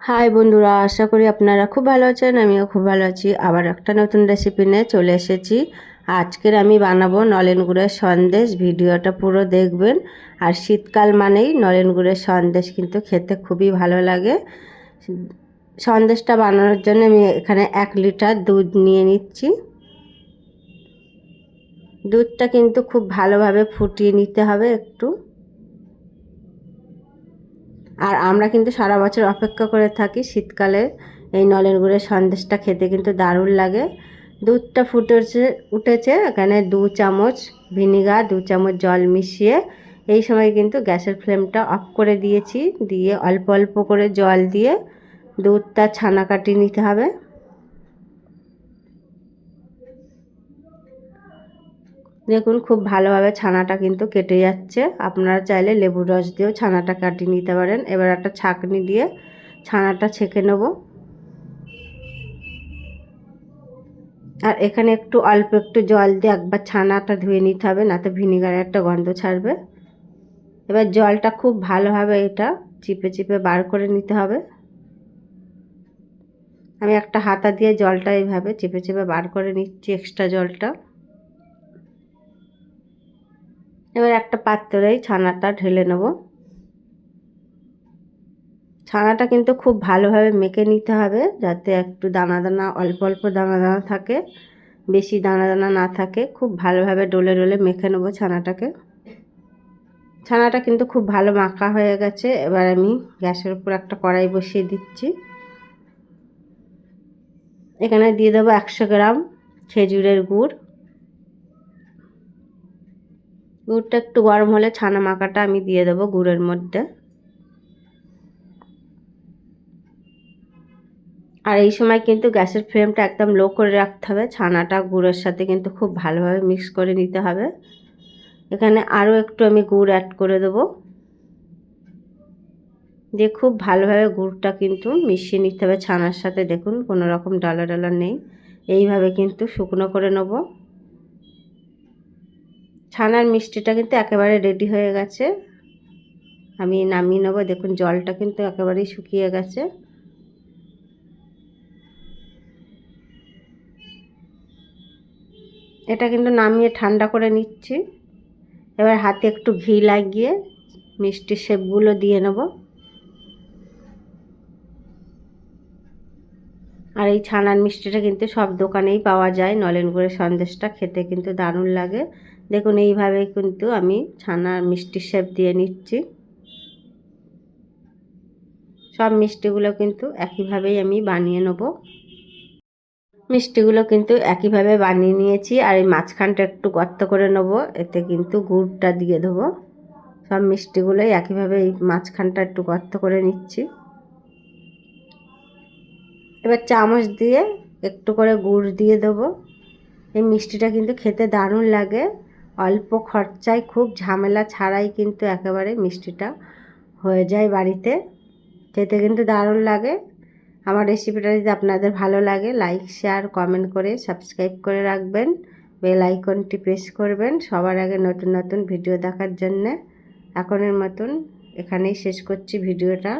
High বন্ধুরা, আশা করি আপনারা খুব ভালো আছেন। আমিও খুব ভালো আছি। আবার একটা নতুন রেসিপি নিয়ে চলে এসেছি। আজকের আমি বানাবো নলেন গুড়ের সন্দেশ। ভিডিওটা পুরো দেখবেন। আর শীতকাল মানেই নলেন গুড়ের সন্দেশ কিন্তু খেতে খুবই ভালো লাগে। সন্দেশটা বানানোর জন্য আমি এখানে 1 লিটার দুধ নিয়ে নিচ্ছি। দুধটা কিন্তু খুব ভালোভাবে ফুটিয়ে নিতে হবে একটু। আর আমরা কিন্তু সারা বছর অপেক্ষা করে থাকি শীতকালে এই নলেন গুড়ের সন্দেশটা খেতে কিন্তু দারুণ লাগে। দুধটা উঠেছে এখানে 2 চামচ ভিনিগার, 2 চামচ জল মিশিয়ে এই সময় কিন্তু গ্যাসের ফ্লেমটা অফ করে দিয়েছি। দিয়ে অল্প অল্প করে জল দিয়ে দুধটা ছানা কাটিয়ে নিতে হবে। দেখুন খুব ভালোভাবে ছানাটা কিন্তু কেটে যাচ্ছে। আপনারা চাইলে লেবুর রস দিয়েও ছানাটা কাটিয়ে নিতে পারেন। এবার একটা ছাঁকনি দিয়ে ছানাটা ছেঁকে নেব। আর এখানে অল্প একটু জল দিয়ে একবার ছানাটা ধুয়ে নিতে হবে, না তো ভিনিগারের একটা গন্ধ ছাড়বে। এবার জলটা খুব ভালোভাবে এটা চিপে চিপে বার করে নিতে হবে। আমি একটা হাতা দিয়ে জলটা এইভাবে চিপে চিপে বার করে নিচ্ছি এক্সট্রা জলটা। এবার একটা পাত্রেই ছানাটা ঢেলে নেব। ছানাটা কিন্তু খুব ভালোভাবে মেখে নিতে হবে, যাতে একটু দানা দানা অল্প অল্প দানা দানা থাকে, বেশি দানা দানা না থাকে। খুব ভালোভাবে ডলে ডলে মেখে নেব ছানাটাকে। ছানাটা কিন্তু খুব ভালো মাখা হয়ে গেছে। এবার আমি গ্যাসের উপর একটা কড়াই বসিয়ে দিচ্ছি। এখানে দিয়ে দেবো 100 গ্রাম খেজুরের গুড়। গুড়টা একটু গরম হলে ছানা মাখাটা আমি দিয়ে দেবো গুড়ের মধ্যে। আর এই সময় কিন্তু গ্যাসের ফ্লেমটা একদম লো করে রাখতে হবে। ছানাটা গুড়ের সাথে কিন্তু খুব ভালোভাবে মিক্স করে নিতে হবে। এখানে আরও একটু আমি গুড় অ্যাড করে দেবো। দিয়ে খুব ভালোভাবে গুড়টা কিন্তু মিশিয়ে নিতে হবে ছানার সাথে। দেখুন কোনো রকম ডালা ডালা নেই, এইভাবে কিন্তু শুকনো করে নেব। ছানার মিষ্টিটা কিন্তু একেবারে রেডি হয়ে গেছে। আমি নামিয়ে নেব। দেখুন জলটা কিন্তু একেবারেই শুকিয়ে গেছে। এটা কিন্তু নামিয়ে ঠান্ডা করে নিচ্ছি। এবার হাতে একটু ঘি লাগিয়ে মিষ্টির শেপগুলো দিয়ে নেব। আর এই ছানার মিষ্টিটা কিন্তু সব দোকানেই পাওয়া যায়। নলেন গুড়ের সন্দেশটা খেতে কিন্তু দারুণ লাগে। দেখুন এইভাবে কিন্তু আমি ছানার মিষ্টির শেপ দিয়ে নিচ্ছি। সব মিষ্টিগুলো কিন্তু একইভাবেই আমি বানিয়ে নেব। মিষ্টিগুলো কিন্তু একইভাবে বানিয়ে নিয়েছি। আর এই মাঝখানটা একটু গর্ত করে নেব, এতে কিন্তু গুড়টা দিয়ে দেবো। সব মিষ্টিগুলোই একইভাবে এই মাঝখানটা একটু গর্ত করে নিচ্ছি। এবার চামচ দিয়ে একটু করে গুড় দিয়ে দেবো। এই মিষ্টিটা কিন্তু খেতে দারুণ লাগে। অল্প খরচায় খুব ঝামেলা ছাড়াই কিন্তু একেবারে মিষ্টিটা হয়ে যায় বাড়িতে। খেতে কিন্তু দারুণ লাগে। আমার রেসিপিটা যদি আপনাদের ভালো লাগে, লাইক শেয়ার কমেন্ট করে সাবস্ক্রাইব করে রাখবেন। বেল আইকনটি প্রেস করবেন সবার আগে নতুন নতুন ভিডিও দেখার জন্যে। এখনের মতন এখানেই শেষ করছি ভিডিওটা।